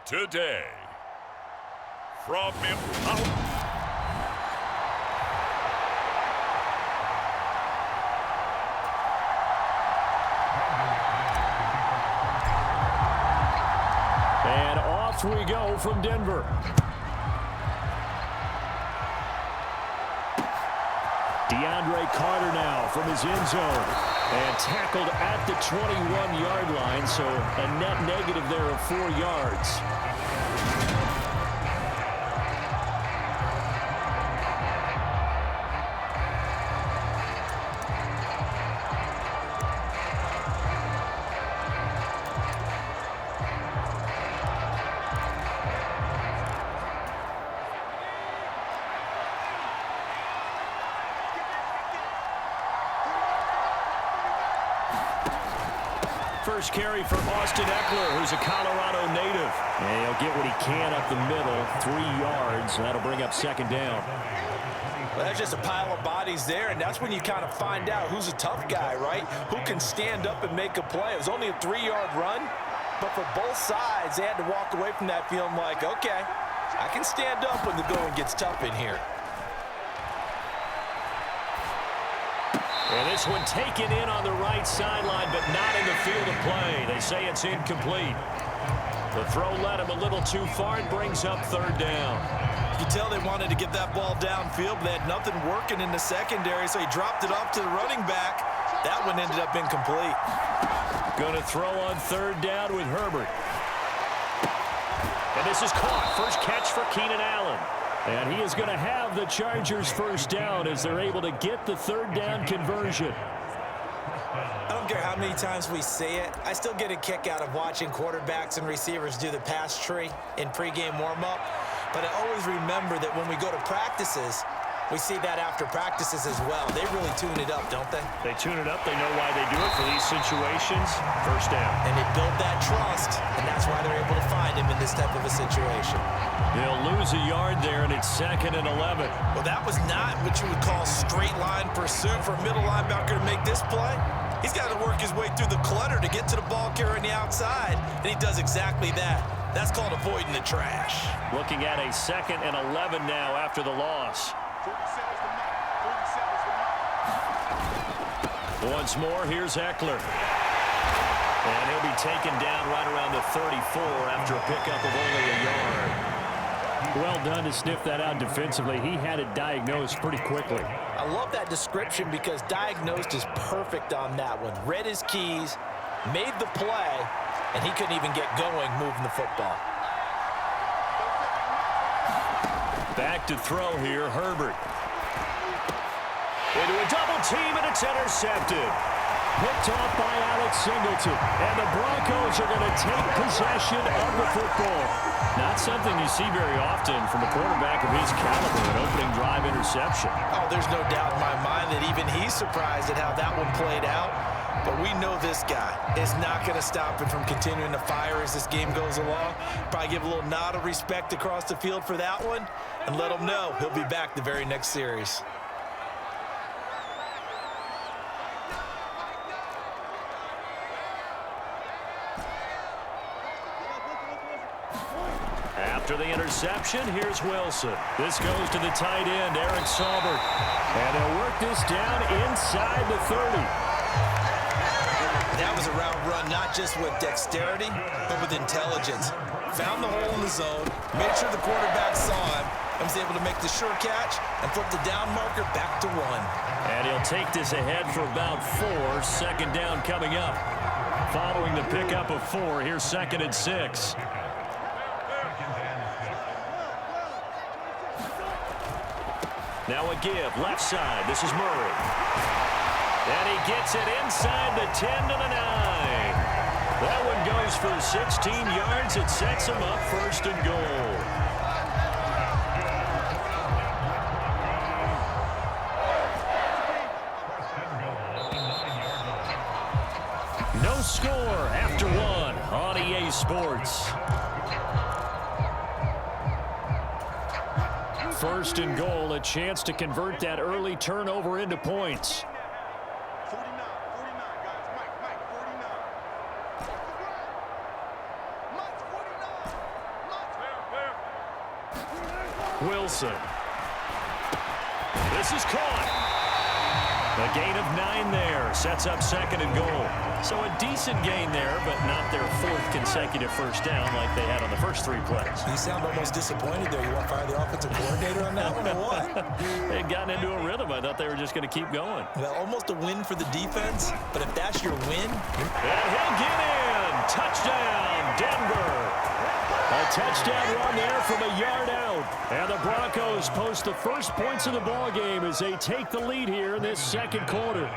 today. From Impound. And off we go from Denver. DeAndre Carter now from his end zone. And tackled at the 21-yard line, so a net negative there of 4 yards. First carry for Austin Eckler, who's a Colorado native. And he'll get what he can up the middle, 3 yards. That'll bring up second down. Well, there's just a pile of bodies there, and that's when you kind of find out who's a tough guy, right? Who can stand up and make a play. It was only a 3-yard run, but for both sides, they had to walk away from that feeling like, okay, I can stand up when the going gets tough in here. And this one taken in on the right sideline, but not in the field of play. They say it's incomplete. The throw led him a little too far. It brings up third down. You can tell they wanted to get that ball downfield, but they had nothing working in the secondary, so he dropped it off to the running back. That one ended up incomplete. Going to throw on third down with Herbert. And this is caught. First catch for Keenan Allen. And he is going to have the Chargers first down as they're able to get the third down conversion. I don't care how many times we say it. I still get a kick out of watching quarterbacks and receivers do the pass tree in pregame warm-up. But I always remember that when we go to practices, we see that after practices as well. They really tune it up, don't they? They tune it up. They know why they do it for these situations. First down. And they build that trust, and that's why they're able to find him in this type of a situation. They'll lose a yard there, and it's 2nd and 11. Well, that was not what you would call straight line pursuit for a middle linebacker to make this play. He's got to work his way through the clutter to get to the ball carrier on the outside, and he does exactly that. That's called avoiding the trash. Looking at a 2nd and 11 now after the loss. Once more, here's Eckler. And he'll be taken down right around the 34 after a pickup of only a yard. Well done to sniff that out defensively. He had it diagnosed pretty quickly. I love that description because diagnosed is perfect on that one. Read his keys, made the play, and he couldn't even get going moving the football. Back to throw here, Herbert. Into a double team, and it's intercepted. Picked off by Alex Singleton. And the Broncos are going to take possession of the football. Not something you see very often from a quarterback of his caliber, an opening drive interception. Oh, there's no doubt in my mind that even he's surprised at how that one played out. But we know this guy is not going to stop him from continuing to fire as this game goes along. Probably give a little nod of respect across the field for that one and let him know he'll be back the very next series. After the interception, here's Wilson. This goes to the tight end, Eric Saubert. And they'll work this down inside the 30. That was a route run, not just with dexterity, but with intelligence. Found the hole in the zone, made sure the quarterback saw him, and was able to make the sure catch and flip the down marker back to 1. And he'll take this ahead for about 4. Second down coming up. Following the pickup of 4, here's 2nd and 6. Now a give, left side. This is Murray. And he gets it inside the 10 to the 9. That one goes for 16 yards. It sets him up 1st and goal. No score after 1 on EA Sports. 1st and goal, a chance to convert that early turnover into points. 49, guys. Mike, 49. Mike's 49. Wilson. This is caught. A gain of 9 there. Sets up 2nd and goal. So a decent gain there, but not their 4th consecutive first down like they had on the first 3 plays. You sound almost disappointed there. You want to fire the offensive coordinator on that one or what? They'd gotten into a rhythm. I thought they were just going to keep going. Well, almost a win for the defense, but if that's your win. And he'll get in. Touchdown, Denver. A touchdown run there from a yard out. And the Broncos post the first points of the ball game as they take the lead here in this second quarter.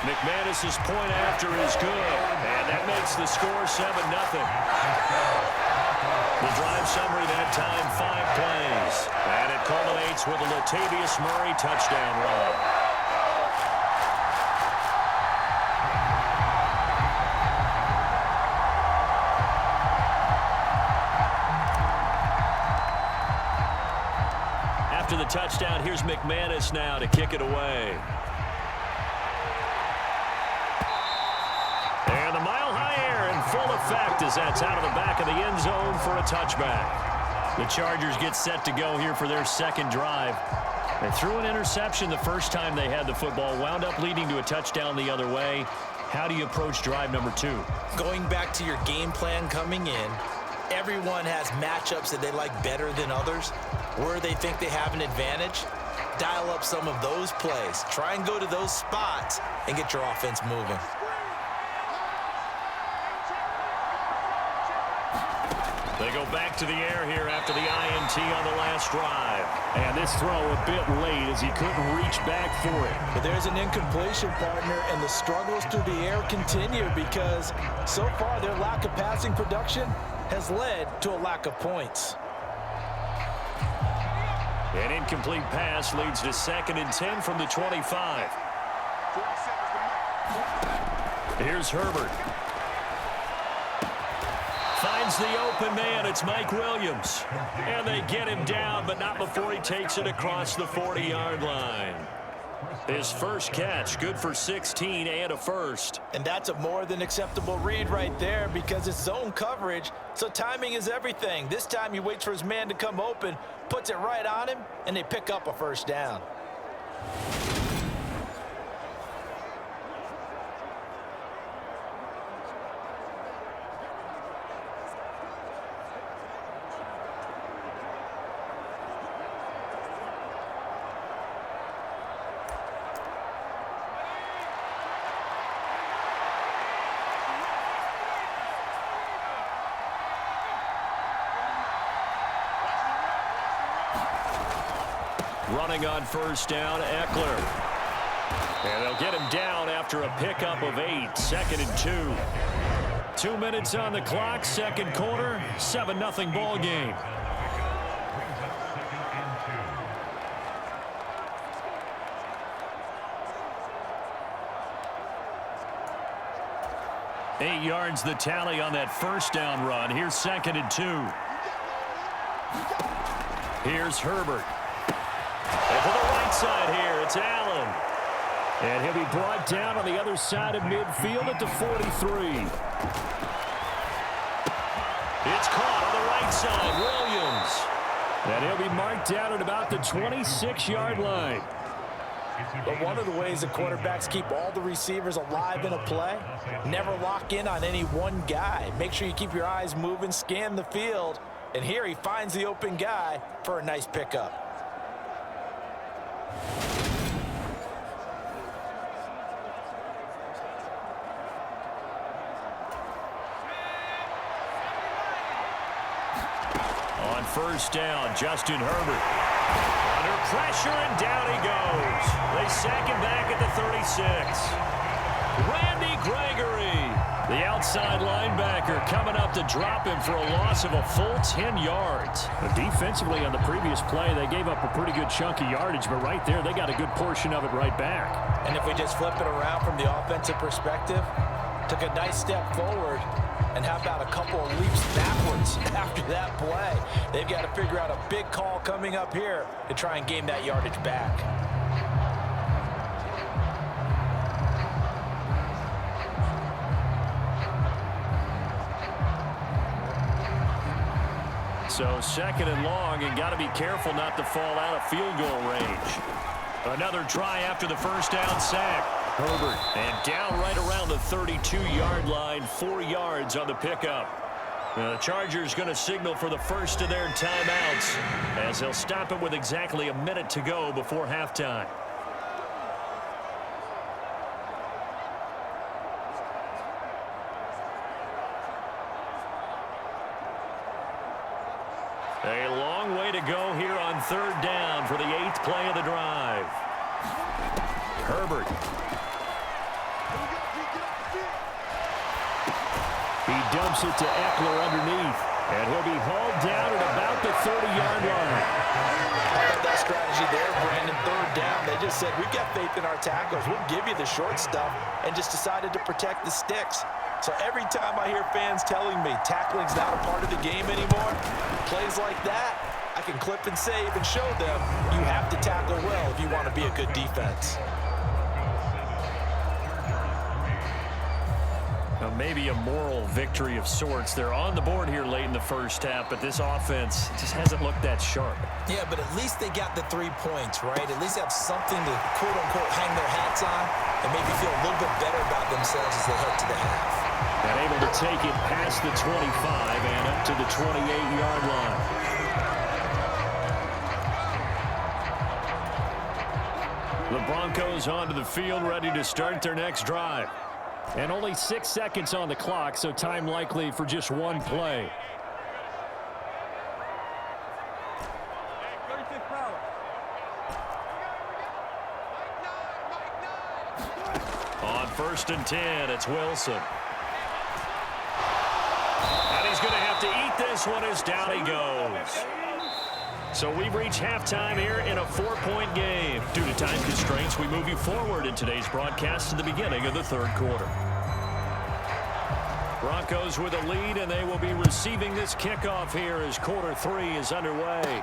McManus's point after is good, and that makes the score 7-0. The drive summary that time, 5 plays, and it culminates with a Latavius Murray touchdown run. After the touchdown, here's McManus now to kick it away. And the mile-high air in full effect as that's out of the back of the end zone for a touchback. The Chargers get set to go here for their second drive. They threw an interception the first time they had the football, wound up leading to a touchdown the other way. How do you approach drive number 2? Going back to your game plan coming in, everyone has matchups that they like better than others. Where they think they have an advantage, dial up some of those plays. Try and go to those spots and get your offense moving. They go back to the air here after the INT on the last drive. And this throw a bit late as he couldn't reach back for it. But there's an incompletion, partner, and the struggles through the air continue because so far their lack of passing production has led to a lack of points. An incomplete pass leads to 2nd and 10 from the 25. Here's Herbert. Finds the open man. It's Mike Williams. And they get him down, but not before he takes it across the 40-yard line. His first catch, good for 16 and a first. And that's a more than acceptable read right there because it's zone coverage, so timing is everything. This time he waits for his man to come open, puts it right on him, and they pick up a first down. Running on first down, Eckler. And they'll get him down after a pickup of 8, 2nd and 2. 2 minutes on the clock, second quarter, 7-0 ball game. Eight yards the tally on that first down run. Here's 2nd and 2. Here's Herbert. And to the right side here, it's Allen. And he'll be brought down on the other side of midfield at the 43. It's caught on the right side, Williams. And he'll be marked down at about the 26-yard line. But one of the ways the quarterbacks keep all the receivers alive in a play, never lock in on any one guy. Make sure you keep your eyes moving, scan the field. And here he finds the open guy for a nice pickup. On first down, Justin Herbert. Under pressure, and down he goes. They sack him back at the 36. Randy Gregory, the outside linebacker, coming up to drop him for a loss of a full 10 yards. Defensively on the previous play, they gave up a pretty good chunk of yardage, but right there, they got a good portion of it right back. And if we just flip it around from the offensive perspective, took a nice step forward, and how about a couple of leaps backwards after that play? They've got to figure out a big call coming up here to try and gain that yardage back. So second and long, and got to be careful not to fall out of field goal range. Another try after the first down sack. Herbert, and down right around the 32-yard line, 4 yards on the pickup. Now, the Chargers going to signal for the first of their timeouts as they'll stop it with exactly a minute to go before halftime. A long way to go here on third down for the 8th play of the drive. Herbert. He dumps it to Eckler underneath, and he'll be hauled down at about the 30-yard line. How about that strategy there, Brandon? Third down, they just said, we've got faith in our tackles. We'll give you the short stuff, and just decided to protect the sticks. So every time I hear fans telling me tackling's not a part of the game anymore, plays like that, I can clip and save and show them you have to tackle well if you want to be a good defense. Now, maybe a moral victory of sorts. They're on the board here late in the first half, but this offense just hasn't looked that sharp. Yeah, but at least they got the 3 points, right? At least have something to, quote-unquote, hang their hats on and maybe feel a little bit better about themselves as they head to the half. And able to take it past the 25 and up to the 28-yard line. The Broncos onto the field, ready to start their next drive. And only 6 seconds on the clock, so time likely for just one play. On 1st and 10, it's Wilson. And he's going to have to eat this one as down he goes. So we've reached halftime here in a 4-point game. Due to time constraints, we move you forward in today's broadcast to the beginning of the third quarter. Broncos with a lead, and they will be receiving this kickoff here as quarter 3 is underway.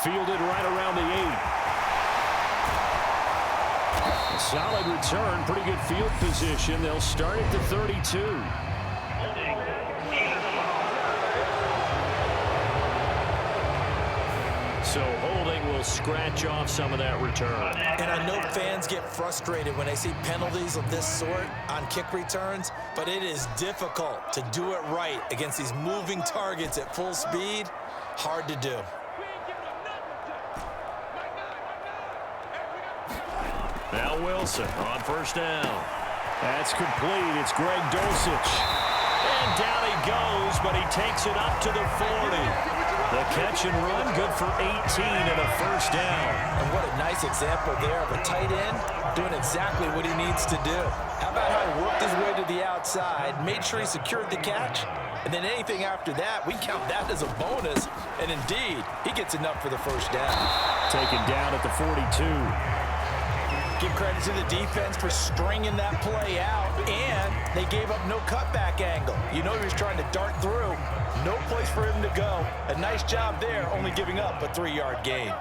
Fielded right around the 8. Solid return, pretty good field position. They'll start at the 32. So holding will scratch off some of that return. And I know fans get frustrated when they see penalties of this sort on kick returns, but it is difficult to do it right against these moving targets at full speed. Hard to do. Now Wilson on 1st down. That's complete. It's Greg Dulcich. And down he goes, but he takes it up to the 40. The catch and run, good for 18 and a 1st down. And what a nice example there of a tight end doing exactly what he needs to do. How about how he worked his way to the outside, made sure he secured the catch, and then anything after that, we count that as a bonus. And indeed, he gets enough for the 1st down. Taken down at the 42. Give credit to the defense for stringing that play out, and they gave up no cutback angle. You know he was trying to dart through. No place for him to go. A nice job there, only giving up a 3-yard gain.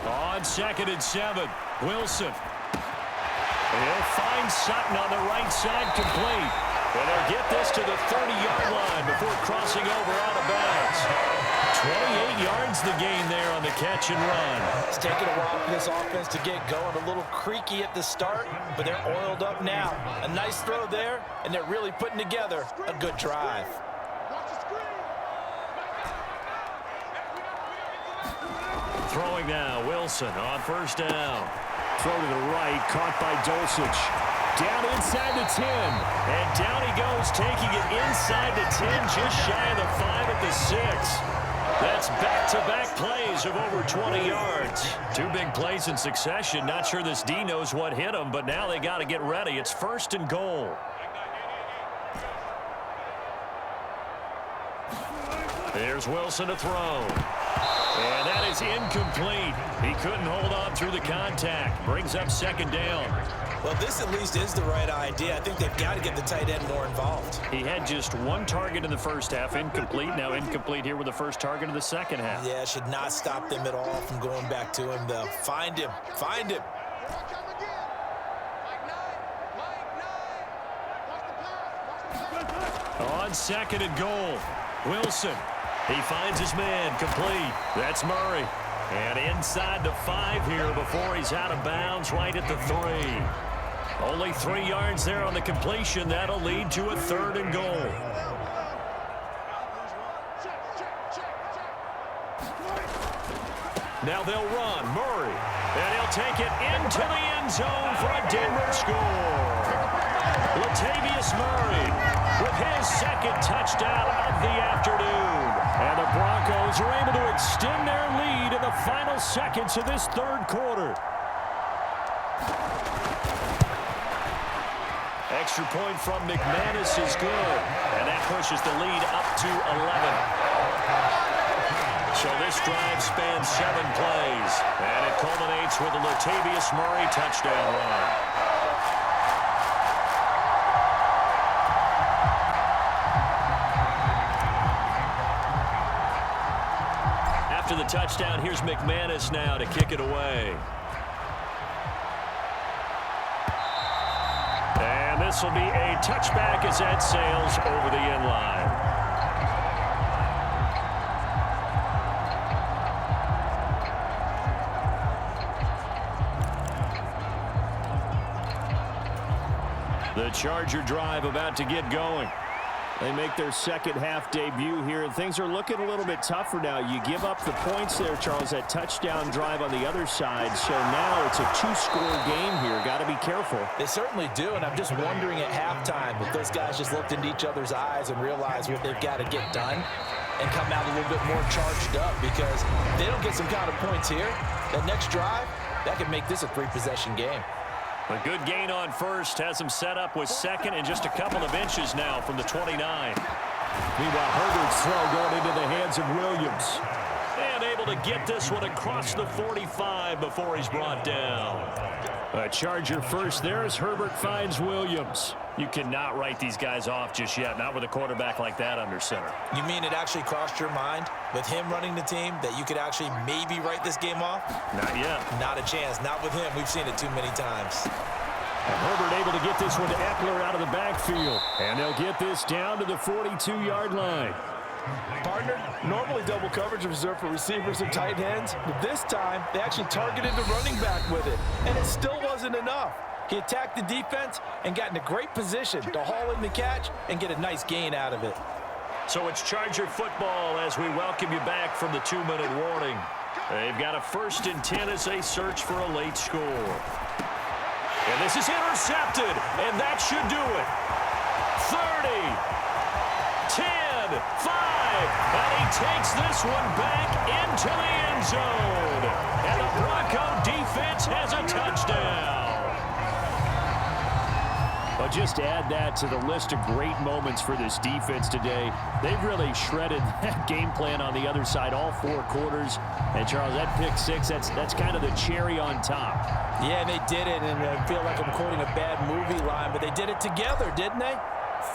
On 2nd and 7, Wilson. He'll find Sutton on the right side, complete. And they'll get this to the 30-yard line before crossing over out of bounds. 28 yards the gain there on the catch and run. It's taken a while for this offense to get going. A little creaky at the start, but they're oiled up now. A nice throw there, and they're really putting together a good drive. Throwing now, Wilson on 1st down. Throw to the right, caught by Dulcich. Down inside the 10. And down he goes, taking it inside the 10, just shy of the 5 at the 6. That's back-to-back plays of over 20 yards. 2 big plays in succession. Not sure this D knows what hit him, but now they got to get ready. It's 1st and goal. There's Wilson to throw. And that is incomplete. He couldn't hold on through the contact. Brings up 2nd down. Well, this at least is the right idea. I think they've got to get the tight end more involved. He had just 1 target in the first half, incomplete. Now incomplete here with the first target of the second half. Yeah, should not stop them at all from going back to him, though. Find him. Find him. On second and goal, Wilson. He finds his man, complete. That's Murray. And inside the 5 here before he's out of bounds right at the 3. Only 3 yards there on the completion. That'll lead to a 3rd and goal. Now they'll run. Murray. And he'll take it into the end zone for a Denver score. Latavius Murray with his 2nd touchdown of the afternoon. And the Broncos are able to extend their lead in the final seconds of this 3rd quarter. Extra point from McManus is good. And that pushes the lead up to 11. So this drive spans 7 plays. And it culminates with a Latavius Murray touchdown run. After the touchdown, here's McManus now to kick it away. And this will be a touchback as that sails over the end line. The Charger drive about to get going. They make their 2nd half debut here, and things are looking a little bit tougher now. You give up the points there, Charles, that touchdown drive on the other side. So now it's a 2-score game here. Got to be careful. They certainly do, and I'm just wondering at halftime if those guys just looked into each other's eyes and realized what they've got to get done and come out a little bit more charged up, because if they don't get some kind of points here, that next drive, that could make this a 3-possession game. A good gain on first has him set up with 2nd and just a couple of inches now from the 29. Meanwhile, Herbert's throw going into the hands of Williams. And able to get this one across the 45 before he's brought down. A Charger first there as Herbert finds Williams. You cannot write these guys off just yet, not with a quarterback like that under center. You mean it actually crossed your mind with him running the team that you could actually maybe write this game off? Not yet. Not a chance. Not with him. We've seen it too many times. And Herbert able to get this one to Eckler out of the backfield. And they'll get this down to the 42-yard line. Partner, normally double coverage is reserved for receivers and tight ends, but this time they actually targeted the running back with it, and it still wasn't enough. He attacked the defense and got in a great position to haul in the catch and get a nice gain out of it. So it's Charger football as we welcome you back from the 2-minute warning. They've got a 1st and 10 as they search for a late score. And this is intercepted, and that should do it. 30. 10, 5, and he takes this one back into the end zone. And the Bronco defense has a touchdown. But just add that to the list of great moments for this defense today. They've really shredded that game plan on the other side all 4 quarters. And, Charles, that pick 6, that's kind of the cherry on top. Yeah, they did it, and I feel like I'm quoting a bad movie line, but they did it together, didn't they?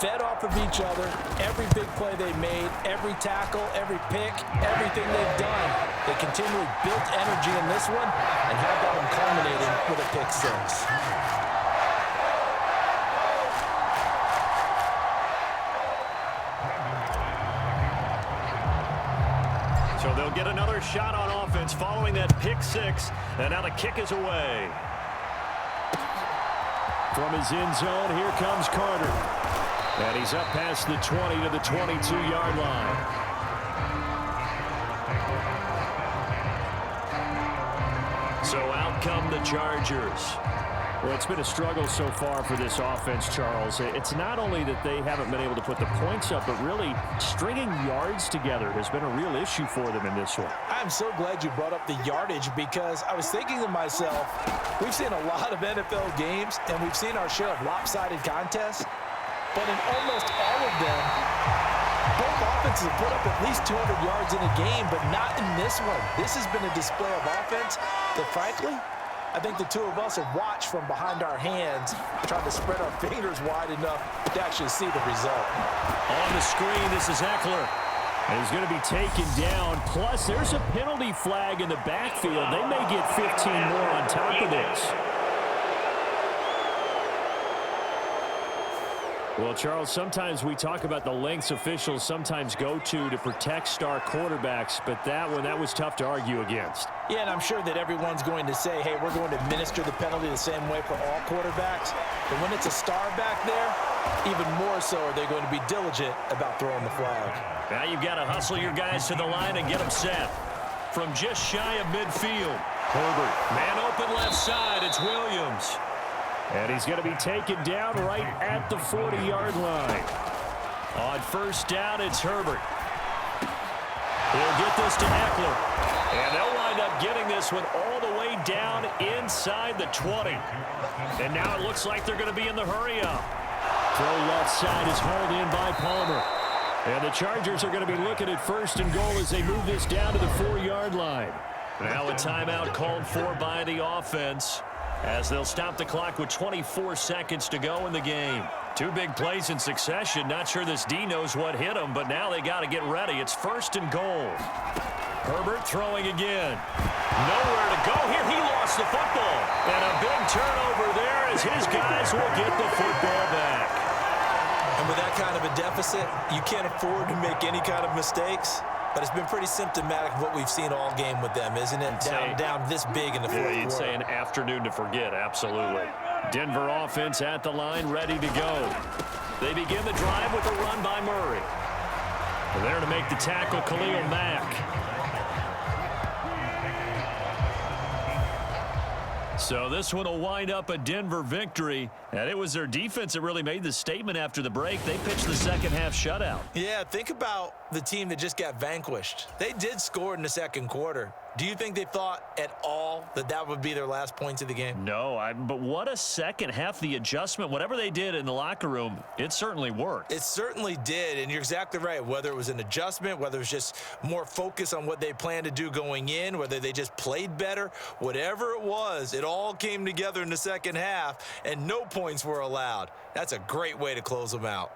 Fed off of each other, every big play they made, every tackle, every pick, everything they've done. They continually built energy in this one, and how about them culminating with a pick 6? So they'll get another shot on offense following that pick 6, and now the kick is away. From his end zone, here comes Carter. And he's up past the 20 to the 22-yard line. So out come the Chargers. Well, it's been a struggle so far for this offense, Charles. It's not only that they haven't been able to put the points up, but really stringing yards together has been a real issue for them in this one. I'm so glad you brought up the yardage, because I was thinking to myself, we've seen a lot of NFL games, and we've seen our share of lopsided contests. But in almost all of them, both offenses have put up at least 200 yards in a game, but not in this one. This has been a display of offense that, frankly, I think the two of us have watched from behind our hands, trying to spread our fingers wide enough to actually see the result. On the screen, this is Eckler. And he's going to be taken down. Plus, there's a penalty flag in the backfield. They may get 15 more on top of this. Well, Charles, sometimes we talk about the lengths officials sometimes go to protect star quarterbacks, but that was tough to argue against. Yeah, and I'm sure that everyone's going to say, hey, we're going to administer the penalty the same way for all quarterbacks. But when it's a star back there, even more so are they going to be diligent about throwing the flag. Now you've got to hustle your guys to the line and get them set. From just shy of midfield, Herbert, man open left side, it's Williams. And he's going to be taken down right at the 40-yard line. On first down, it's Herbert. He'll get this to Eckler. And they'll wind up getting this one all the way down inside the 20. And now it looks like they're going to be in the hurry-up. Throw left side is hauled in by Palmer. And the Chargers are going to be looking at first and goal as they move this down to the 4-yard line. Now a timeout called for by the offense, as they'll stop the clock with 24 seconds to go in the game. Two big plays in succession. Not sure this D knows what hit him, but now they got to get ready. It's first and goal. Herbert throwing again. Nowhere to go here. He lost the football. And a big turnover there as his guys will get the football back. And with that kind of a deficit, you can't afford to make any kind of mistakes. But it's been pretty symptomatic of what we've seen all game with them, isn't it? Down this big in the fourth quarter. You'd say an afternoon to forget, absolutely. Denver offense at the line, ready to go. They begin the drive with a run by Murray. There to make the tackle, Khalil Mack. So this one will wind up a Denver victory, and it was their defense that really made the statement after the break. They pitched the second-half shutout. Yeah, think about the team that just got vanquished. They did score in the second quarter. Do you think they thought at all that that would be their last points of the game? No, but what a second half. The adjustment, whatever they did in the locker room, it certainly worked. It certainly did, and you're exactly right. Whether it was an adjustment, whether it was just more focus on what they planned to do going in, whether they just played better, whatever it was, it all came together in the second half, and no points were allowed. That's a great way to close them out.